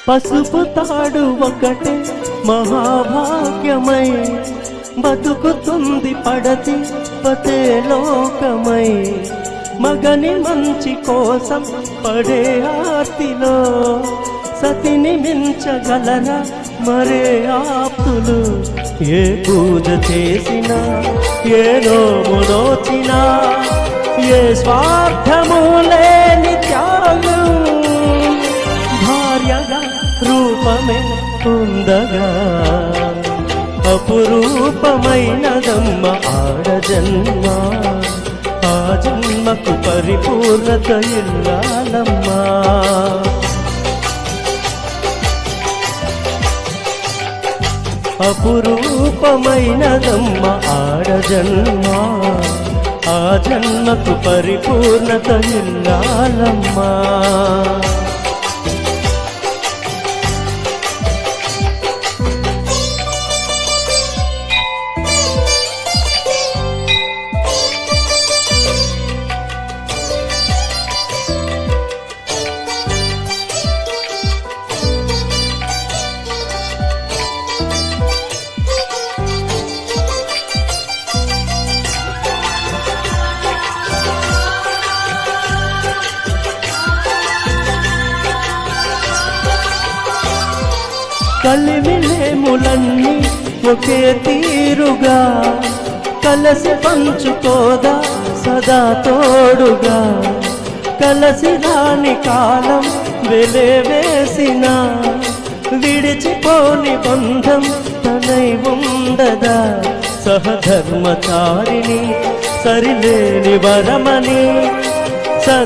పసుపు తాడు ఒకటే మహాభాగ్యమై బతుకుతుంది పడతి పతే లోకమై మగని మంచి కోసం పడే ఆర్తిలో సతిని మించగలరా మరే ఆప్తులు ఏ పూజ చేసినా ఏ నోము నోచినా ఏ స్వార్థము లేని త్యాగం భార్యగా రూపమే ఉండగా అపురూపమైనదమ్మ ఆడజన్మ ఆ జన్మకు పరిపూర్ణత ఇల్లాలమ్మా అపురూపమైనదమ్మ ఆడజన్మ ఆ జన్మకు పరిపూర్ణత ఇల్లాలమ్మా కలిమిలేములన్నీ ఒకే తీరుగా కలసి పంచుకోదా సదా తోడుగా కలసి రాని కాలం వెలివేసిన విడిచిపోని బంధం తనై ఉండదా సహధర్మచారిని సరిలేని వరమని